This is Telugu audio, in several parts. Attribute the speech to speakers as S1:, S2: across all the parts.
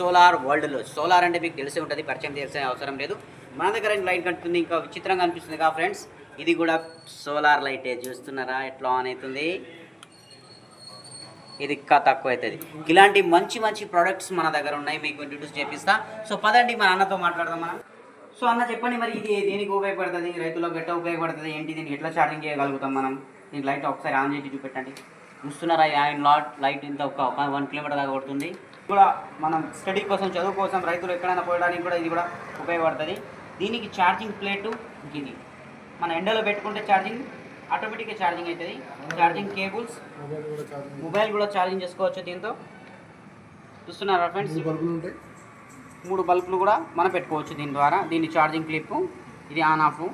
S1: సోలార్ వరల్డ్లో. సోలార్ అంటే మీకు తెలిసి ఉంటుంది, పరిచయం తెలిసే అవసరం లేదు. మన దగ్గర లైట్ కనిపిస్తుంది, ఇంకా విచిత్రంగా అనిపిస్తుంది కదా ఫ్రెండ్స్. ఇది కూడా సోలార్ లైటే, చూస్తున్నారా ఎట్లా ఆన్ అవుతుంది. ఇది ఇంకా తక్కువ అవుతుంది. ఇలాంటి మంచి మంచి ప్రోడక్ట్స్ మన దగ్గర ఉన్నాయి, మీకు ఇంట్రడ్యూస్ చేపిస్తా. సో పదండి మన అన్నతో మాట్లాడదాం మనం. సో అన్న చెప్పండి, మరి ఇది దేనికి ఉపయోగపడుతుంది, రైతులకు ఎట్లా ఉపయోగపడుతుంది, ఏంటి, దీన్ని ఎట్లా ఛార్జింగ్ చేయగలుగుతాం మనం? దీని లైట్ ఒకసారి ఆన్ చేసి చూపెట్టండి. చూస్తున్నారా ఆయన లైట్ ఇంత ఒక 1 కిలోమీటర్ దాకా కొడుతుంది. కూడా మనం స్టడీ కోసం, చదువు కోసం, రైతులు ఎక్కడైనా పోయడానికి కూడా ఇది కూడా ఉపయోగపడుతుంది. దీనికి ఛార్జింగ్ ప్లేటు ఇది మన ఎండలో పెట్టుకుంటే ఛార్జింగ్ ఆటోమేటిక్గా ఛార్జింగ్ అవుతుంది. ఛార్జింగ్ కేబుల్స్, మొబైల్ కూడా ఛార్జింగ్ చేసుకోవచ్చు దీంతో. చూస్తున్నారా ఫ్రెండ్స్, 3 బల్బులు కూడా మనం పెట్టుకోవచ్చు దీని ద్వారా. దీని ఛార్జింగ్ క్లిప్, ఇది ఆన్ ఆఫ్,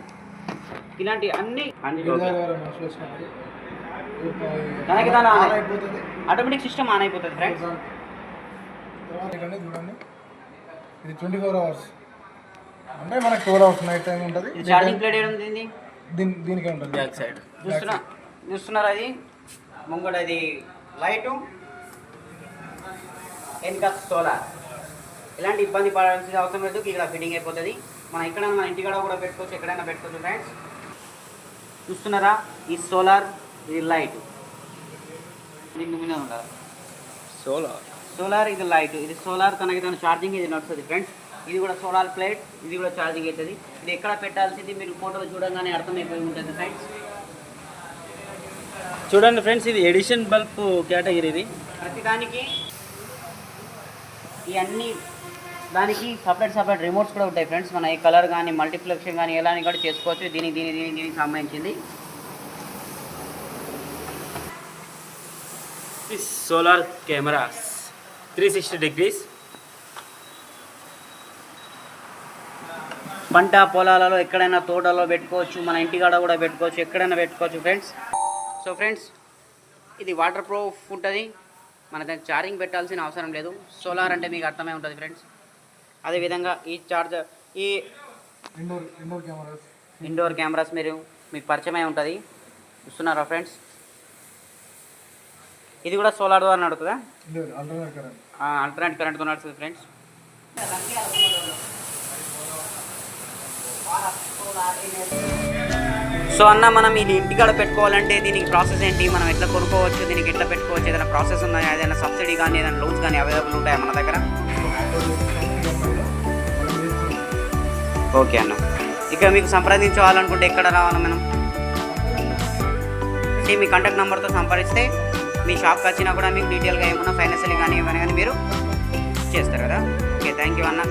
S1: ఇలాంటి అన్ని దానికి దాని ఆటోమేటిక్ సిస్టమ్ ఆన్ అయిపోతుంది ఫ్రెండ్స్.
S2: చూడండి, ఇది 24 అవర్స్ అంటే మనకి 12 అవర్స్ నైట్ టైం ఉంటుంది.
S1: ఛార్జింగ్ ప్లేట్ ఏది ఉంది
S2: దీనికే ఉంటుంది.
S1: బ్యాక్ సైడ్ చూస్తున్నారా, అది ముంగడ ఇది లైటు, వెనుక సోలార్. ఎలాంటి ఇబ్బంది పడాల్సిన అవసరం లేదు, ఇక్కడ ఫిట్టింగ్ అయిపోతుంది. మనం ఎక్కడైనా మన ఇంటికాడ కూడా పెట్టుకోవచ్చు, ఎక్కడైనా పెట్టుకోవచ్చు ఫ్రెండ్స్. చూస్తున్నారా, ఈ సోలార్, ఇది లైట్, దీని మీద ఉండాలి సోలార్, ఇది లైట్, ఇది సోలార్. తనకి తన ఛార్జింగ్ ఇది నడుస్తుంది ఫ్రెండ్స్. ఇది కూడా సోలార్ ప్లేట్, ఇది కూడా ఛార్జింగ్ అవుతుంది. ఇది ఎక్కడ పెట్టాల్సింది మీరు ఫోటోలు చూడంగానే అర్థమైపోయి ఉంటుంది ఫ్రెండ్స్.
S3: చూడండి ఫ్రెండ్స్, ఇది ఎడిషన్ బల్బ్ కేటగిరీ. ఇది
S1: ప్రతిదానికి ఇవన్నీ దానికి సపరేట్ రిమోట్స్ కూడా ఉంటాయి ఫ్రెండ్స్. మన ఈ కలర్ కానీ, మల్టీప్లెక్షన్ కానీ ఎలా కూడా చేసుకోవచ్చు. దీనికి సంబంధించింది
S3: సోలార్ కెమెరాస్ 360 degrees.
S1: పంట పొలాలలో ఎక్కడైనా తోటలో పెట్టుకోవచ్చు, మన ఇంటికాడ కూడా పెట్టుకోవచ్చు, ఎక్కడైనా పెట్టుకోవచ్చు ఫ్రెండ్స్. సో ఫ్రెండ్స్, ఇది వాటర్ ప్రూఫ్ ఉంటుంది, మన దానికి ఛార్జింగ్ పెట్టాల్సిన అవసరం లేదు. సోలార్ అంటే మీకు అర్థమై ఉంటుంది ఫ్రెండ్స్. అదేవిధంగా ఈ చార్జర్, ఈ ఇండోర్ కెమెరాస్ మీకు పరిచయమై ఉంటుంది. చూస్తున్నారా ఫ్రెండ్స్, ఇది కూడా సోలార్ ద్వారా నడుతుందా? ఆల్టర్నేట్ కరెంట్తో నడుస్తుంది ఫ్రెండ్స్. సో అన్న, మనం ఇది ఇంటికాడ పెట్టుకోవాలంటే దీనికి ప్రాసెస్ ఏంటి, మనం ఎట్లా కొనుక్కోవచ్చు, దీనికి ఎట్లా పెట్టుకోవచ్చు, ఏదైనా ప్రాసెస్ ఉన్నాయా, ఏదైనా సబ్సిడీ కానీ, ఏదైనా లోన్స్ కానీ అవైలబుల్ ఉంటాయా మన దగ్గర? ఓకే అన్న, ఇక మీకు సంప్రదించాలనుకుంటే ఎక్కడ రావాలి మనం? మీ కాంటాక్ట్ నెంబర్తో సంప్రదిస్తే మీ షాప్కి వచ్చినా కూడా మీకు డీటెయిల్గా ఏమన్నా ఫైనాన్షియల్ కానీ ఏమైనా కానీ మీరు చేస్తారు కదా. ఓకే, థ్యాంక్ యూ అన్న.